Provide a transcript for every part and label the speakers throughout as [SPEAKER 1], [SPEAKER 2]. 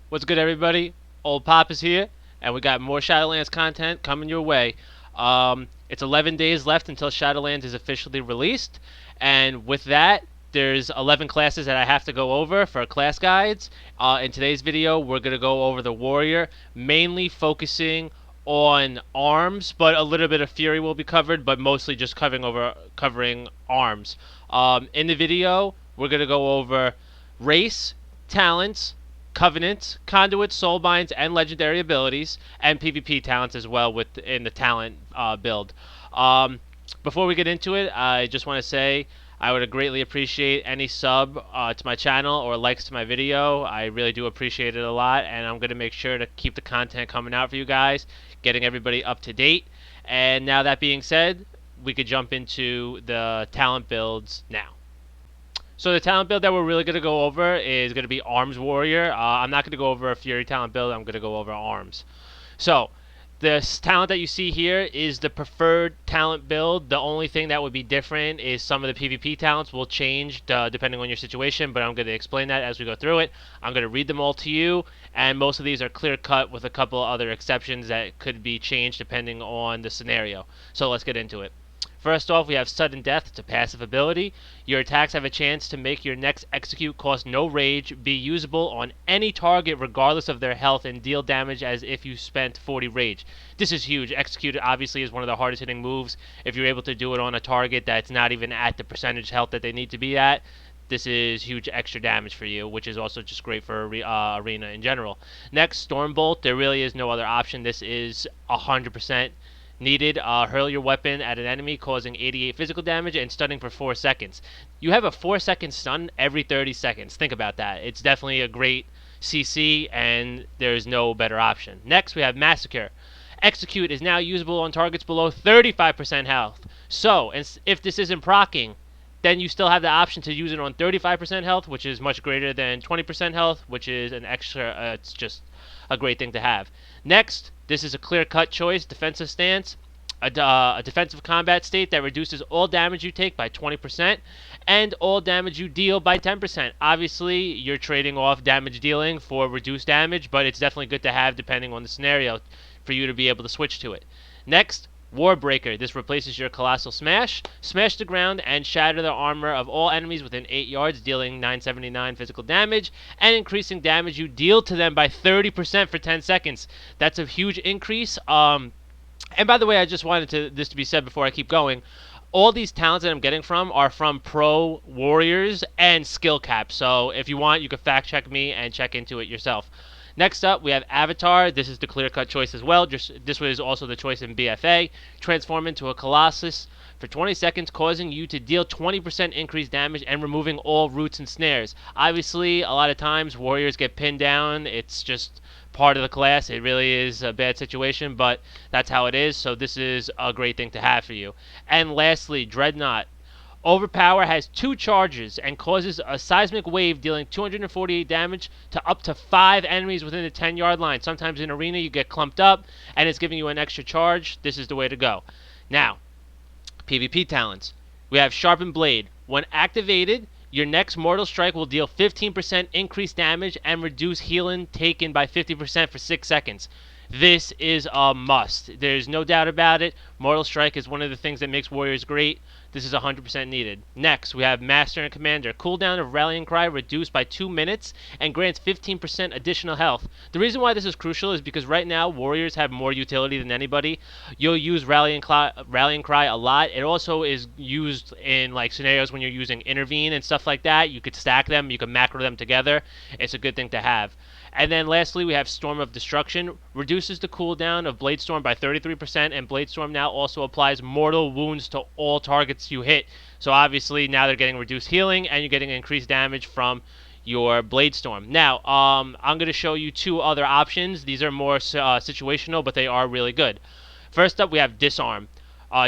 [SPEAKER 1] What's good, everybody? Old Pop is here, and we got more Shadowlands content coming your way. It's 11 days left until Shadowlands is officially released, and with that, there's 11 classes that I have to go over for class guides. In today's video, we're going to go over the Warrior, mainly focusing on arms, but a little bit of Fury will be covered, but mostly just covering arms. In the video, we're going to go over race, talents, Covenant, Conduit, Soulbinds, and Legendary abilities, and PvP talents as well within the talent build. Um, Before we get into it, I just want to say I would greatly appreciate any sub to my channel or likes to my video. I really do appreciate it a lot, and I'm going to make sure to keep the content coming out for you guys, getting everybody up to date. And now that being said, we could jump into the talent builds now. So the talent build that we're really going to go over is going to be Arms Warrior. I'm not going to go over a Fury talent build. I'm going to go over Arms. So this talent that you see here is the preferred talent build. The only thing that would be different is some of the PvP talents will change depending on your situation, but I'm going to explain that as we go through it. I'm going to read them all to you, and most of these are clear cut with a couple other exceptions that could be changed depending on the scenario. So let's get into it. First off, we have Sudden Death. It's a passive ability. Your attacks have a chance to make your next execute cost no rage, be usable on any target regardless of their health, and deal damage as if you spent 40 rage. This is huge. Execute obviously is one of the hardest hitting moves. If you're able to do it on a target that's not even at the percentage health that they need to be at, this is huge extra damage for you, which is also just great for Arena in general. Next, Stormbolt. There really is no other option. This is 100% needed. Hurl your weapon at an enemy, causing 88 physical damage and stunning for 4 seconds. You have a 4-second stun every 30 seconds. Think about that. It's definitely a great CC, and there's no better option. Next, we have Massacre. Execute is now usable on targets below 35% health. So, if this isn't proccing, then you still have the option to use it on 35% health, which is much greater than 20% health, which is an extra, it's just a great thing to have. Next, this is a clear-cut choice, defensive stance, a defensive combat state that reduces all damage you take by 20% and all damage you deal by 10%. Obviously, you're trading off damage dealing for reduced damage, but it's definitely good to have depending on the scenario for you to be able to switch to it. Next, Warbreaker. This replaces your Colossal Smash. Smash the ground and shatter the armor of all enemies within 8 yards, dealing 979 physical damage and increasing damage you deal to them by 30% for 10 seconds. That's a huge increase. And by the way, I just wanted this to be said before I keep going. All these talents that I'm getting from are from pro warriors and skill caps. So if you want, you can fact check me and check into it yourself. Next up, we have Avatar. This is the clear-cut choice as well. This was also the choice in BFA. Transform into a Colossus for 20 seconds, causing you to deal 20% increased damage and removing all roots and snares. Obviously, a lot of times, warriors get pinned down. It's just part of the class. It really is a bad situation, but that's how it is. So this is a great thing to have for you. And lastly, Dreadnought. Overpower has 2 charges and causes a seismic wave dealing 248 damage to up to 5 enemies within the 10-yard line. Sometimes in Arena you get clumped up and it's giving you an extra charge. This is the way to go. Now, PvP talents. We have Sharpened Blade. When activated, your next Mortal Strike will deal 15% increased damage and reduce healing taken by 50% for 6 seconds. This is a must. There's no doubt about it. Mortal Strike is one of the things that makes Warriors great. This is 100% needed. Next, we have Master and Commander. Cooldown of Rallying Cry reduced by 2 minutes and grants 15% additional health. The reason why this is crucial is because right now, Warriors have more utility than anybody. You'll use Rallying Cry a lot. It also is used in like scenarios when you're using Intervene and stuff like that. You could stack them. You could macro them together. It's a good thing to have. And then lastly, we have Storm of Destruction. Reduces the cooldown of Bladestorm by 33%, and Bladestorm now also applies mortal wounds to all targets you hit. So obviously now they're getting reduced healing, and you're getting increased damage from your Bladestorm. Now, I'm going to show you 2 other options. These are more situational, but they are really good. First up, we have Disarm.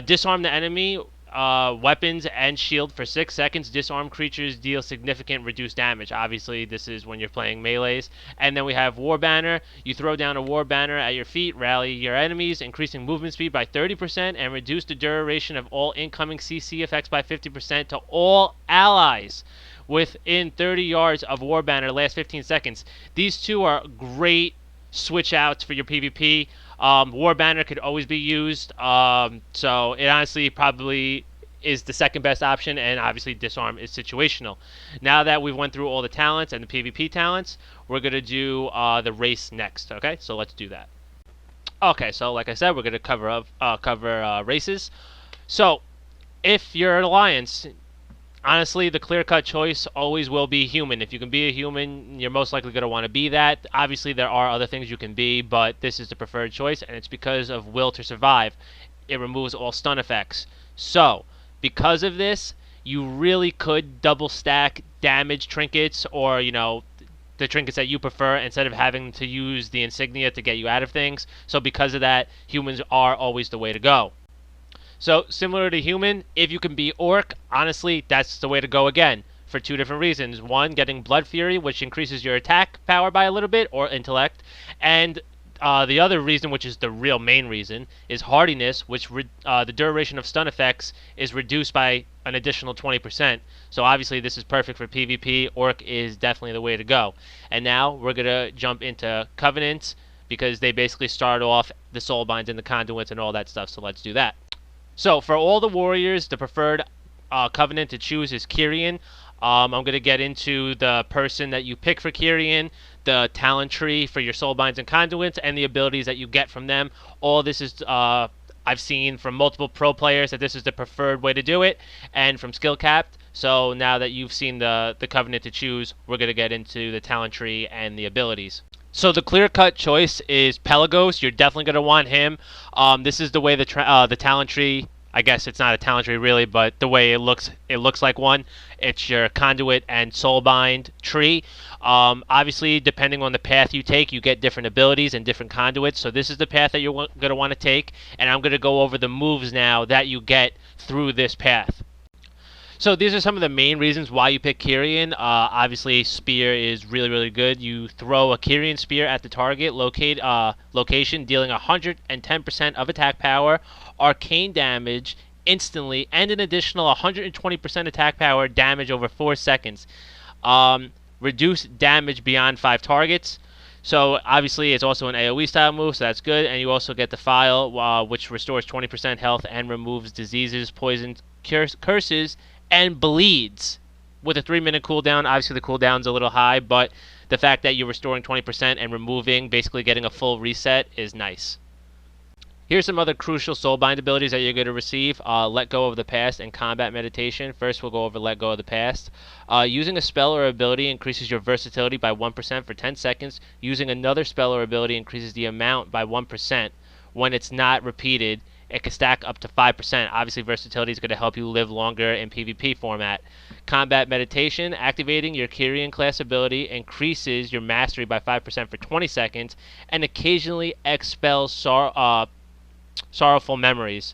[SPEAKER 1] Disarm the enemy weapons and shield for 6 seconds. Disarmed creatures deal significant reduced damage. Obviously, this is when you're playing melees. And then we have War Banner. You throw down a War Banner at your feet, rally your enemies, increasing movement speed by 30% and reduce the duration of all incoming CC effects by 50% to all allies within 30 yards of War Banner last 15 seconds. These two are great switch outs for your PvP. War Banner could always be used, so it honestly probably is the second best option, and obviously Disarm is situational. Now that we've went through all the talents and the PvP talents, we're going to do the race next, okay? So let's do that. Okay, so like I said, we're going to cover races. So if you're an Alliance, honestly, the clear-cut choice always will be human. If you can be a human, you're most likely going to want to be that. Obviously, there are other things you can be, but this is the preferred choice, and it's because of Will to Survive. It removes all stun effects. So, because of this, you really could double stack damage trinkets or, the trinkets that you prefer instead of having to use the insignia to get you out of things. So because of that, humans are always the way to go. So, similar to human, if you can be orc, honestly, that's the way to go again, for two different reasons. One, getting Blood Fury, which increases your attack power by a little bit, or intellect, and the other reason, which is the real main reason, is hardiness, which the duration of stun effects is reduced by an additional 20%. So obviously this is perfect for PvP. Orc is definitely the way to go. And now we're going to jump into Covenants, because they basically start off the Soulbinds and the Conduits and all that stuff, so let's do that. So for all the warriors, the preferred Covenant to choose is Kyrian. I'm going to get into the person that you pick for Kyrian, the talent tree for your Soulbinds and Conduits, and the abilities that you get from them. All this is, I've seen from multiple pro players that this is the preferred way to do it, and from Skill Capped. So now that you've seen the Covenant to choose, we're going to get into the talent tree and the abilities. So the clear-cut choice is Pelagos. You're definitely going to want him. This is the way the talent tree, I guess it's not a talent tree really, but the way it looks like one. It's your Conduit and Soulbind tree. Obviously, depending on the path you take, you get different abilities and different conduits. So this is the path that you're going to want to take, and I'm going to go over the moves now that you get through this path. So these are some of the main reasons why you pick Kyrian. Obviously, Spear is really, really good. You throw a Kyrian Spear at the target location, dealing 110% of attack power, arcane damage instantly, and an additional 120% attack power damage over 4 seconds. Reduce damage beyond 5 targets. So obviously it's also an AoE style move, so that's good. And you also get the File, which restores 20% health and removes diseases, poisons, curses, and bleeds with a 3-minute cooldown. Obviously the cooldown's a little high, but the fact that you're restoring 20% and removing, basically getting a full reset, is nice. Here's some other crucial Soulbind abilities that you're going to receive. Let Go of the Past and Combat Meditation. First, we'll go over Let Go of the Past. Using a spell or ability increases your versatility by 1% for 10 seconds. Using another spell or ability increases the amount by 1%. When it's not repeated, it can stack up to 5%. Obviously, versatility is going to help you live longer in PvP format. Combat Meditation. Activating your Kyrian class ability increases your mastery by 5% for 20 seconds and occasionally expels sorrowful memories.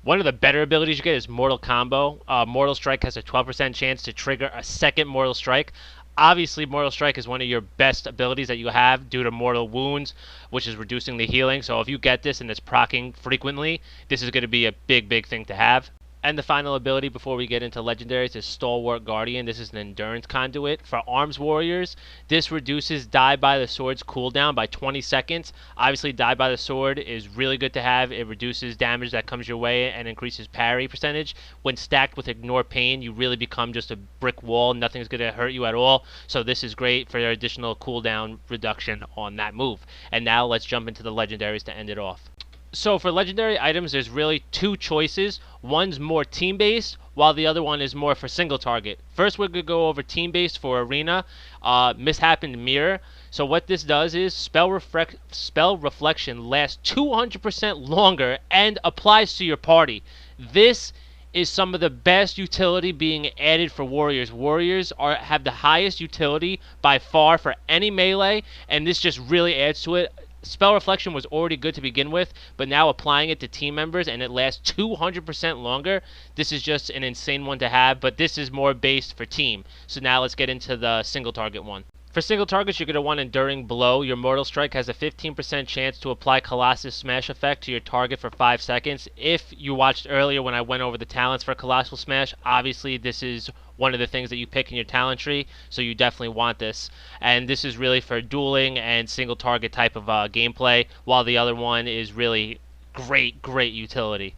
[SPEAKER 1] One of the better abilities you get is Mortal Combo. Mortal Strike has a 12% chance to trigger a second Mortal Strike. Obviously, Mortal Strike is one of your best abilities that you have due to Mortal Wounds, which is reducing the healing. So if you get this and it's proccing frequently, this is going to be a big, big thing to have. And the final ability before we get into legendaries is Stalwart Guardian. This is an endurance conduit. For arms warriors, this reduces Die by the Sword's cooldown by 20 seconds. Obviously, Die by the Sword is really good to have. It reduces damage that comes your way and increases parry percentage. When stacked with Ignore Pain, you really become just a brick wall. Nothing's going to hurt you at all. So this is great for additional cooldown reduction on that move. And now let's jump into the legendaries to end it off. So for legendary items, there's really two choices. One's more team-based, while the other one is more for single target. First, we're going to go over team-based for Arena, Mishap and Mirror. So what this does is Spell Reflection lasts 200% longer and applies to your party. This is some of the best utility being added for warriors. Warriors have the highest utility by far for any melee, and this just really adds to it. Spell Reflection was already good to begin with, but now applying it to team members and it lasts 200% longer, this is just an insane one to have, but this is more based for team. So now let's get into the single target one. For single targets, you're going to want Enduring Blow. Your Mortal Strike has a 15% chance to apply Colossus Smash effect to your target for 5 seconds. If you watched earlier when I went over the talents for Colossal Smash, obviously this is one of the things that you pick in your talent tree, so you definitely want this. And this is really for dueling and single target type of gameplay, while the other one is really great utility.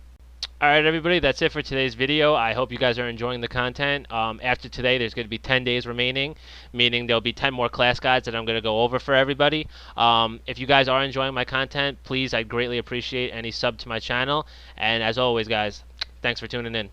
[SPEAKER 1] Alright everybody, that's it for today's video. I hope you guys are enjoying the content. After today, there's going to be 10 days remaining, meaning there'll be 10 more class guides that I'm going to go over for everybody. If you guys are enjoying my content, please, I'd greatly appreciate any sub to my channel. And as always, guys, thanks for tuning in.